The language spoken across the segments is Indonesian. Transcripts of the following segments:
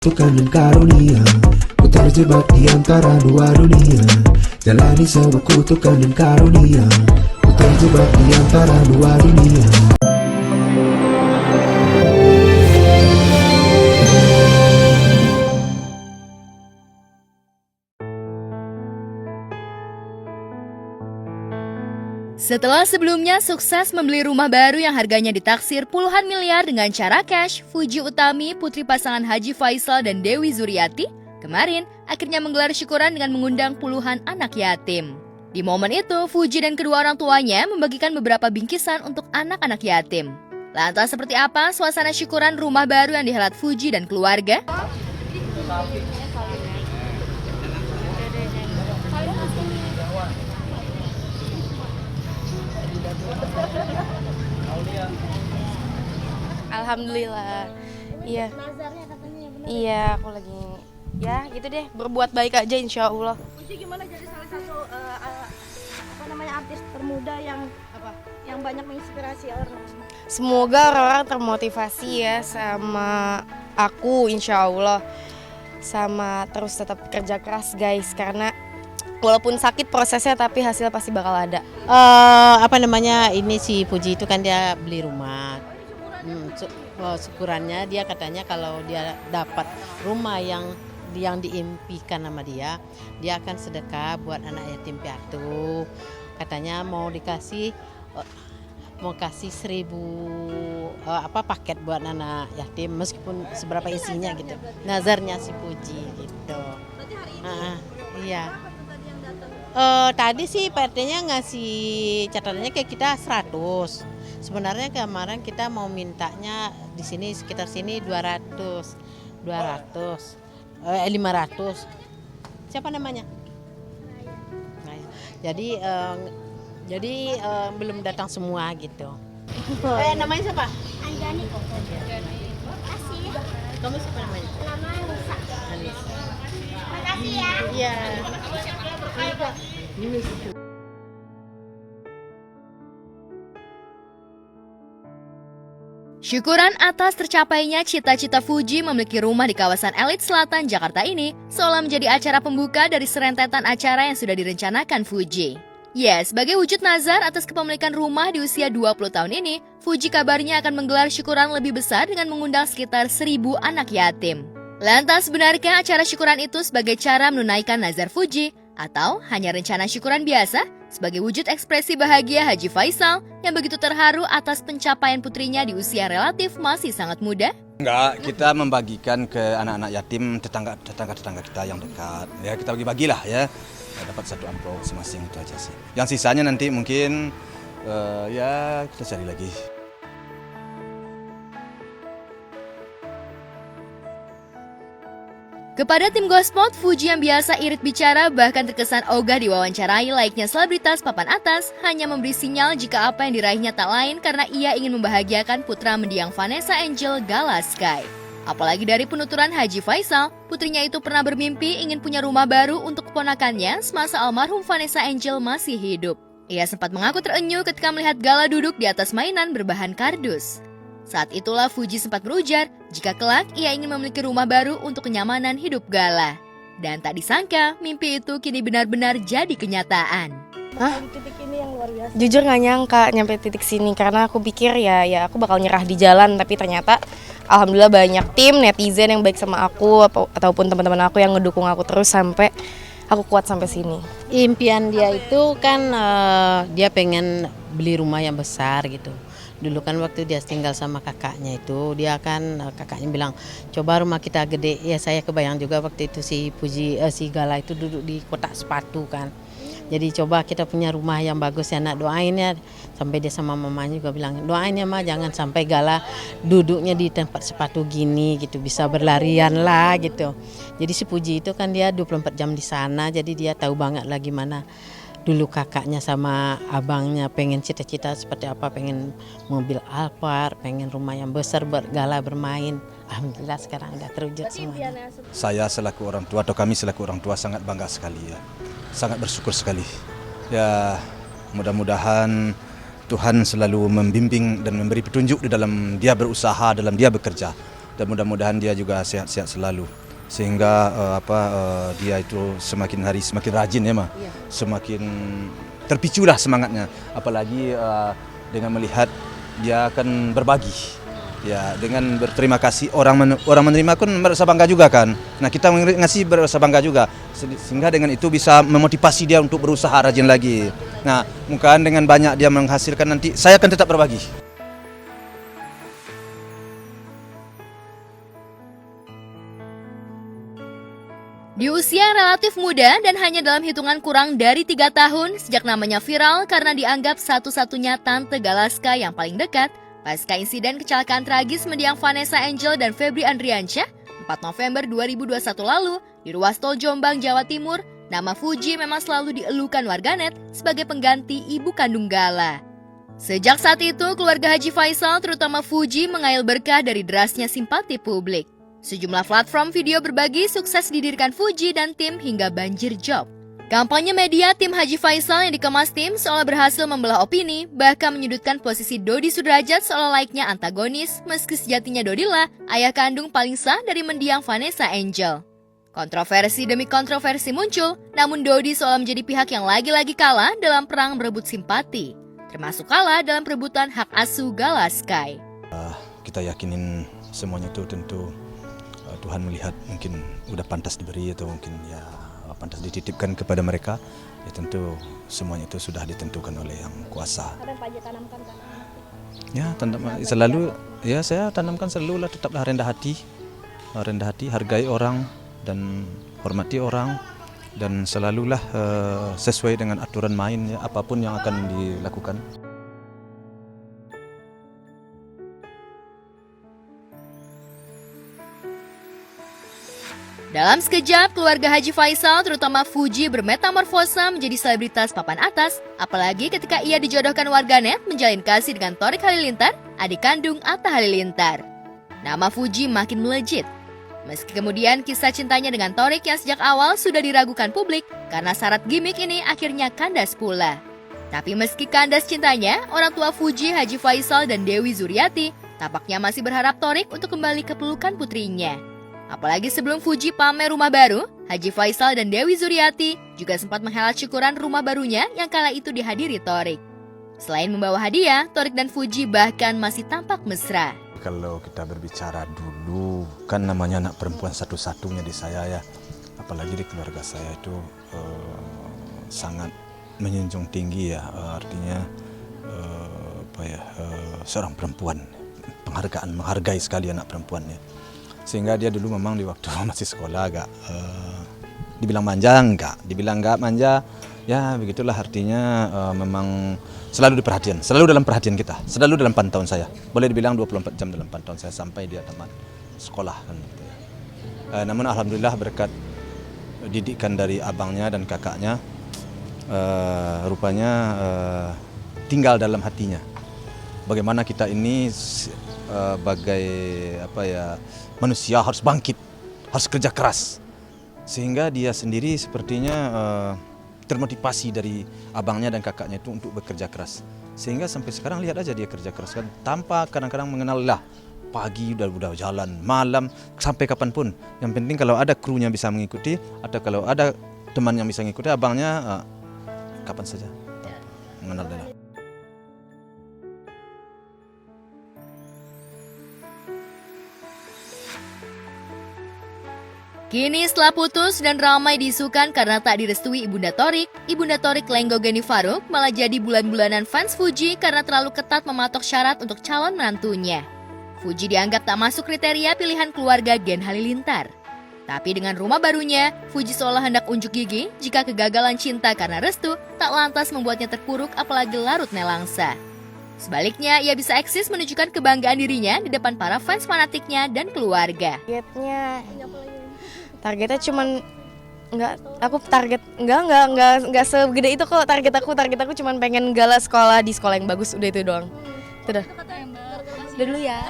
Tuhan dan karunia, ku terjebak di antara dua dunia. Jalani sebuah kutukan dan karunia, ku terjebak di antara dua dunia. Setelah sebelumnya sukses membeli rumah baru yang harganya ditaksir puluhan miliar dengan cara cash, Fuji Utami, putri pasangan Haji Faisal dan Dewi Zuriati, kemarin akhirnya menggelar syukuran dengan mengundang puluhan anak yatim. Di momen itu, Fuji dan kedua orang tuanya membagikan beberapa bingkisan untuk anak-anak yatim. Lantas seperti apa suasana syukuran rumah baru yang dihelat Fuji dan keluarga? Alhamdulillah. Iya. Iya, aku lagi ya gitu deh, berbuat baik aja insya Allah. Fuji gimana jadi salah satu artis termuda yang banyak menginspirasi orang. Semoga orang-orang termotivasi ya sama aku insya Allah. Sama terus tetap kerja keras guys, karena walaupun sakit prosesnya tapi hasil pasti bakal ada. Ini si Puji itu kan dia beli rumah. Syukurannya dia katanya kalau dia dapat rumah yang diimpikan sama dia akan sedekah buat anak yatim piatu. Katanya mau kasih 1.000 paket buat anak yatim meskipun seberapa isinya gitu. Nazarnya si Puji gitu. Berarti hari ini Iya. tadi yang datang? Tadi sih PRT-nya ngasih catatannya ke kita 100. Sebenarnya kemarin kita mau mintanya di sini sekitar sini 500. Siapa namanya? Jadi belum datang semua gitu. Namanya siapa? Anjani. Makasih. Kamu siapa namanya? Nama Nisa. Anissa. Makasih ya. Iya. Syukuran atas tercapainya cita-cita Fuji memiliki rumah di kawasan elit selatan Jakarta ini seolah menjadi acara pembuka dari serentetan acara yang sudah direncanakan Fuji. Ya, sebagai wujud nazar atas kepemilikan rumah di usia 20 tahun ini, Fuji kabarnya akan menggelar syukuran lebih besar dengan mengundang sekitar 1.000 anak yatim. Lantas, benarkah acara syukuran itu sebagai cara menunaikan nazar Fuji? Atau hanya rencana syukuran biasa sebagai wujud ekspresi bahagia Haji Faisal yang begitu terharu atas pencapaian putrinya di usia relatif masih sangat muda? Enggak, kita membagikan ke anak-anak yatim tetangga kita yang dekat. Ya kita bagi-bagilah ya. Dapat 1 amplop masing-masing itu aja sih. Yang sisanya nanti mungkin ya kita cari lagi. Kepada tim Gospot, Fuji yang biasa irit bicara bahkan terkesan ogah diwawancarai layaknya selebritas papan atas, hanya memberi sinyal jika apa yang diraihnya tak lain karena ia ingin membahagiakan putra mendiang Vanessa Angel Gala Sky. Apalagi dari penuturan Haji Faisal, putrinya itu pernah bermimpi ingin punya rumah baru untuk keponakannya semasa almarhum Vanessa Angel masih hidup. Ia sempat mengaku terenyuh ketika melihat Gala duduk di atas mainan berbahan kardus. Saat itulah Fuji sempat berujar jika kelak ia ingin memiliki rumah baru untuk kenyamanan hidup Gala. Dan tak disangka mimpi itu kini benar-benar jadi kenyataan. Titik ini yang luar biasa. Jujur gak nyangka nyampe titik sini karena aku pikir ya aku bakal nyerah di jalan, tapi ternyata alhamdulillah banyak tim netizen yang baik sama aku ataupun teman-teman aku yang ngedukung aku terus sampai aku kuat sampai sini. Impian dia itu kan dia pengen beli rumah yang besar gitu. Dulu kan waktu dia tinggal sama kakaknya itu, dia kan kakaknya bilang coba rumah kita gede. Ya saya kebayang juga waktu itu si Gala itu duduk di kotak sepatu kan. Jadi coba kita punya rumah yang bagus ya nak, doain ya. Sampai dia sama mamanya juga bilang doain ya ma, jangan sampai Gala duduknya di tempat sepatu gini gitu, bisa berlarian lah gitu. Jadi si Puji itu kan dia 24 jam di sana, jadi dia tahu banget lah gimana dulu kakaknya sama abangnya pengen cita-cita seperti apa, pengen mobil Alphard, pengen rumah yang besar buat Gala bermain. Alhamdulillah sekarang udah terwujud semuanya. Saya selaku orang tua atau kami selaku orang tua sangat bangga sekali ya. Sangat bersyukur sekali. Ya, mudah-mudahan Tuhan selalu membimbing dan memberi petunjuk di dalam dia berusaha, dalam dia bekerja. dan mudah-mudahan dia juga sehat-sehat selalu sehingga dia itu semakin hari semakin rajin ya semakin terpiculah semangatnya, apalagi dengan melihat dia akan berbagi. Ya, dengan berterima kasih orang menerima pun merasa bangga juga kan. Nah, kita ngasih merasa bangga juga sehingga dengan itu bisa memotivasi dia untuk berusaha rajin lagi. Nah, mungkin dengan banyak dia menghasilkan nanti saya akan tetap berbagi. Di usia yang relatif muda dan hanya dalam hitungan kurang dari 3 tahun sejak namanya viral karena dianggap satu-satunya Tante Galaska yang paling dekat, pasca insiden kecelakaan tragis mendiang Vanessa Angel dan Febri Andriansyah 4 November 2021 lalu di ruas tol Jombang, Jawa Timur, nama Fuji memang selalu dielukan warganet sebagai pengganti ibu kandung Gala. Sejak saat itu, keluarga Haji Faisal terutama Fuji mengail berkah dari derasnya simpati publik. Sejumlah platform video berbagi sukses didirikan Fuji dan tim hingga banjir job. Kampanye media tim Haji Faisal yang dikemas tim seolah berhasil membelah opini, bahkan menyudutkan posisi Dodi Sudrajat seolah layaknya antagonis, meski sejatinya Dodilah ayah kandung paling sah dari mendiang Vanessa Angel. Kontroversi demi kontroversi muncul, namun Dodi seolah menjadi pihak yang lagi-lagi kalah dalam perang berebut simpati, termasuk kalah dalam perebutan hak asuh Gala Sky. Kita yakinin semuanya itu tentu Tuhan melihat mungkin udah pantas diberi atau mungkin ya pantas dititipkan kepada mereka, ya tentu semuanya itu sudah ditentukan oleh Yang Kuasa. Apa yang Pak Haji tanamkan kan? Ya, selalu ya saya tanamkan selalu lah tetaplah rendah hati, hargai orang dan hormati orang dan selalulah sesuai dengan aturan main ya, apapun yang akan dilakukan. Dalam sekejap, keluarga Haji Faisal terutama Fuji bermetamorfosa menjadi selebritas papan atas, apalagi ketika ia dijodohkan warganet menjalin kasih dengan Thorik Halilintar, adik kandung Atta Halilintar. Nama Fuji makin melejit. Meski kemudian kisah cintanya dengan Thorik yang sejak awal sudah diragukan publik karena syarat gimmick ini akhirnya kandas pula. Tapi meski kandas cintanya, orang tua Fuji, Haji Faisal dan Dewi Zuriati tampaknya masih berharap Thorik untuk kembali ke pelukan putrinya. Apalagi sebelum Fuji pamer rumah baru, Haji Faisal dan Dewi Zuriati juga sempat menghelat syukuran rumah barunya yang kala itu dihadiri Thorik. Selain membawa hadiah, Thorik dan Fuji bahkan masih tampak mesra. Kalau kita berbicara dulu, kan namanya anak perempuan satu-satunya di saya ya. Apalagi di keluarga saya itu sangat menjunjung tinggi ya, artinya seorang perempuan, menghargai sekali anak perempuannya. Sehingga dia dulu memang di waktu masih sekolah agak dibilang manja dibilang enggak manja, ya begitulah artinya memang selalu diperhatikan, selalu dalam perhatian kita, selalu dalam pantauan saya. Boleh dibilang 24 jam dalam pantauan saya sampai dia tamat sekolah kan gitu ya. Namun alhamdulillah berkat didikan dari abangnya dan kakaknya, rupanya tinggal dalam hatinya. Bagaimana kita ini bagai manusia harus bangkit, harus kerja keras. Sehingga dia sendiri sepertinya termotivasi dari abangnya dan kakaknya itu untuk bekerja keras. Sehingga sampai sekarang lihat aja dia kerja keras kan, tanpa kadang-kadang mengenal lah pagi udah jalan, malam sampai kapanpun. Yang penting kalau ada krunya bisa mengikuti atau kalau ada teman yang bisa mengikuti abangnya kapan saja mengenal dia. Kini setelah putus dan ramai diisukan karena tak direstui Ibunda Thorik Lenggo Geni Faruk malah jadi bulan-bulanan fans Fuji karena terlalu ketat mematok syarat untuk calon menantunya. Fuji dianggap tak masuk kriteria pilihan keluarga Gen Halilintar. Tapi dengan rumah barunya, Fuji seolah hendak unjuk gigi jika kegagalan cinta karena restu tak lantas membuatnya terpuruk apalagi larut nelangsa. Sebaliknya, ia bisa eksis menunjukkan kebanggaan dirinya di depan para fans fanatiknya dan keluarga. Targetnya cuman nggak segede itu kok. Target aku cuman pengen Gala sekolah di sekolah yang bagus, udah itu doang. Itu dah. Udah dulu ya.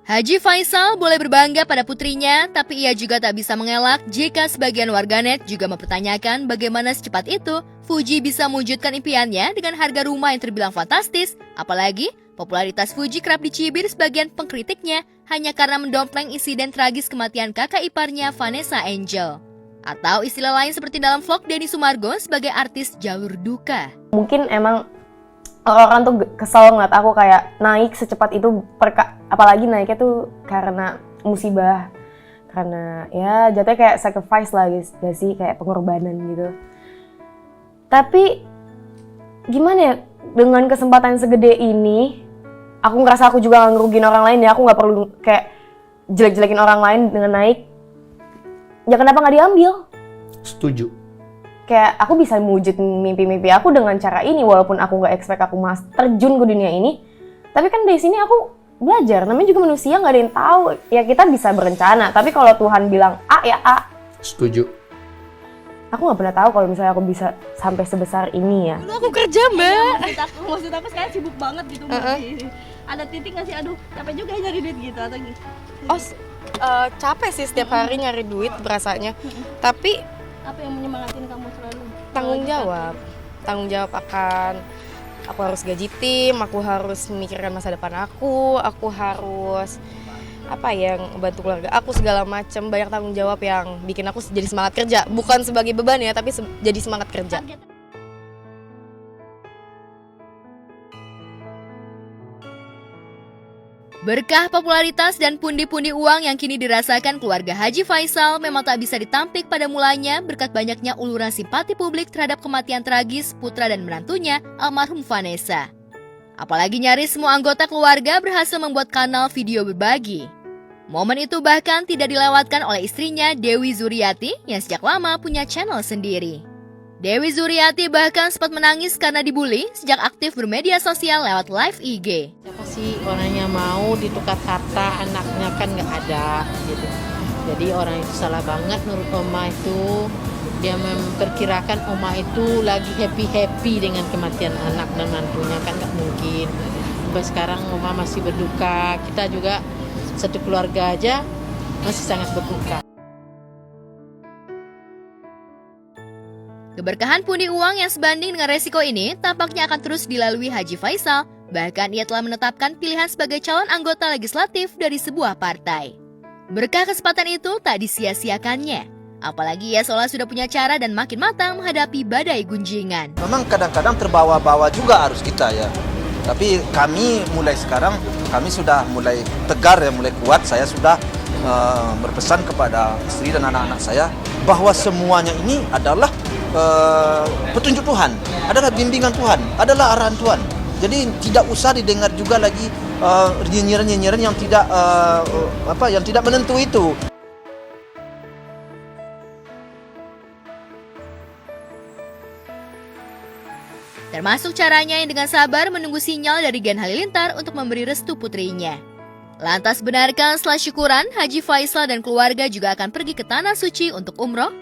Haji Faisal boleh berbangga pada putrinya, tapi ia juga tak bisa mengelak jika sebagian warganet juga mempertanyakan bagaimana secepat itu Fuji bisa mewujudkan impiannya dengan harga rumah yang terbilang fantastis, apalagi popularitas Fuji kerap dicibir sebagian pengkritiknya hanya karena mendompleng insiden tragis kematian kakak iparnya Vanessa Angel. Atau istilah lain seperti dalam vlog Denny Sumargo sebagai artis jalur duka. Mungkin emang orang tuh kesel ngeliat aku kayak naik secepat itu, apalagi naiknya tuh karena musibah, karena ya jatuhnya kayak sacrifice lah gak sih, kayak pengorbanan gitu. Tapi gimana ya, dengan kesempatan segede ini, aku ngerasa aku juga gak ngerugiin orang lain ya, aku gak perlu kayak jelek-jelekin orang lain dengan naik. Ya kenapa gak diambil? Setuju. Kayak aku bisa mewujudin mimpi-mimpi aku dengan cara ini, walaupun aku nggak expect aku terjun ke dunia ini. Tapi kan dari sini aku belajar, namanya juga manusia, nggak ada yang tahu. Ya kita bisa berencana, tapi kalau Tuhan bilang A ya A. Setuju. Aku nggak pernah tahu kalau misalnya aku bisa sampai sebesar ini ya. Dulu aku kerja mbak. Maksud aku sekarang sibuk banget gitu mbak. Ada titik nggak sih, aduh capek juga nyari duit gitu atau gitu? Capek sih setiap hari nyari duit berasanya. Tapi Apa yang menyemangatin kamu selalu? Tanggung jawab akan aku harus gaji tim, aku harus memikirkan masa depan aku harus yang bantu keluarga aku segala macam, banyak tanggung jawab yang bikin aku jadi semangat kerja, bukan sebagai beban ya, tapi jadi semangat kerja. Berkah popularitas dan pundi-pundi uang yang kini dirasakan keluarga Haji Faisal memang tak bisa ditampik pada mulanya berkat banyaknya uluran simpati publik terhadap kematian tragis putra dan menantunya, almarhum Vanessa. Apalagi nyaris semua anggota keluarga berhasil membuat kanal video berbagi. Momen itu bahkan tidak dilewatkan oleh istrinya Dewi Zuriati yang sejak lama punya channel sendiri. Dewi Zuriati bahkan sempat menangis karena dibully sejak aktif bermedia sosial lewat live IG. Siapa sih orang yang mau ditukar harta anaknya, kan nggak ada gitu. Jadi orang itu salah banget menurut Oma itu. Dia memperkirakan Oma itu lagi happy-happy dengan kematian anak dan mantunya, kan nggak mungkin. Sampai sekarang Oma masih berduka, kita juga satu keluarga aja masih sangat berduka. Keberkahan pundi uang yang sebanding dengan resiko ini tampaknya akan terus dilalui Haji Faisal. Bahkan ia telah menetapkan pilihan sebagai calon anggota legislatif dari sebuah partai. Berkah kesempatan itu tak disia-siakannya. Apalagi ia seolah sudah punya cara dan makin matang menghadapi badai gunjingan. Memang kadang-kadang terbawa-bawa juga harus kita ya. Tapi kami mulai sekarang, kami sudah mulai tegar ya, mulai kuat. Saya sudah berpesan kepada istri dan anak-anak saya bahwa semuanya ini adalah petunjuk Tuhan, adalah bimbingan Tuhan, adalah arahan Tuhan. Jadi tidak usah didengar juga lagi nyinyiran-nyinyiran yang tidak menentu itu. Termasuk caranya yang dengan sabar menunggu sinyal dari Gen Halilintar untuk memberi restu putrinya. Lantas benarkah setelah syukuran, Haji Faisal dan keluarga juga akan pergi ke Tanah Suci untuk umroh?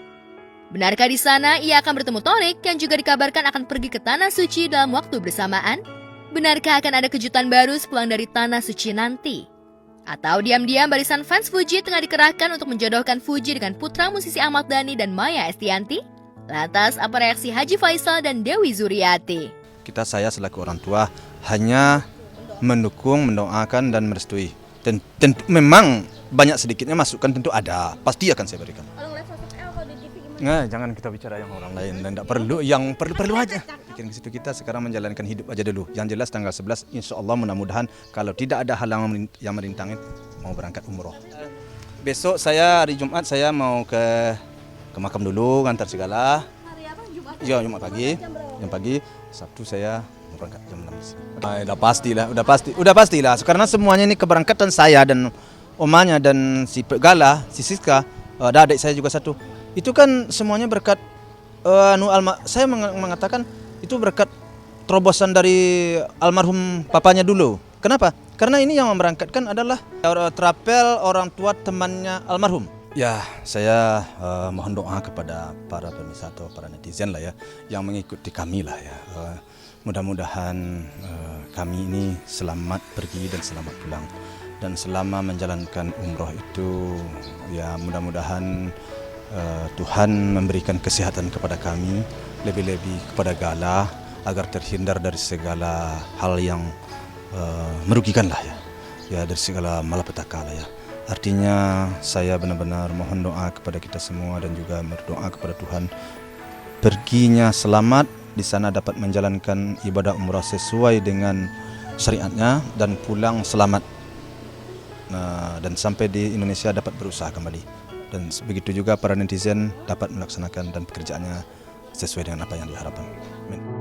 Benarkah di sana ia akan bertemu Torik yang juga dikabarkan akan pergi ke Tanah Suci dalam waktu bersamaan? Benarkah akan ada kejutan baru sepulang dari Tanah Suci nanti? Atau diam-diam barisan fans Fuji tengah dikerahkan untuk menjodohkan Fuji dengan putra musisi Ahmad Dhani dan Maya Estianty? Lantas apa reaksi Haji Faisal dan Dewi Zuriati? Saya selaku orang tua hanya mendukung, mendoakan dan merestui. Dan tentu memang banyak sedikitnya masukan tentu ada, pasti akan saya berikan. Kalau ngeliat sosok El kalau di TV gimana? Nah, jangan kita bicara yang orang lain dan tidak perlu, yang perlu aja. Bikin ke situ, kita sekarang menjalankan hidup aja dulu. Yang jelas tanggal 11 insya Allah mudah-mudahan kalau tidak ada halangan yang merintangi mau berangkat umroh. Besok saya hari Jumat saya mau ke makam dulu, ngantar segala. Hari apa? Jumat? Iya, Jumat pagi. Jam pagi. Sabtu saya mau berangkat jam 6. Udah pastilah. Karena semuanya ini keberangkatan saya dan omanya dan si Gala, si Siska, ada adik saya juga satu. Itu kan semuanya berkat saya mengatakan itu berkat terobosan dari almarhum papanya dulu. Kenapa? Karena ini yang memberangkatkan adalah trapel orang tua temannya almarhum. Ya, saya mohon doa kepada para pemirsa atau para netizen lah ya, yang mengikuti kami lah ya. Mudah-mudahan kami ini selamat pergi dan selamat pulang. dan selama menjalankan umroh itu ya mudah-mudahan Tuhan memberikan kesehatan kepada kami, lebih-lebih kepada Galah agar terhindar dari segala hal yang merugikan lah ya dari segala malapetaka lah ya. Artinya saya benar-benar mohon doa kepada kita semua dan juga berdoa kepada Tuhan perginya selamat, di sana dapat menjalankan ibadah umrah sesuai dengan syariatnya dan pulang selamat. Dan sampai di Indonesia dapat berusaha kembali, dan begitu juga para netizen dapat melaksanakan dan pekerjaannya sesuai dengan apa yang diharapkan. Amin.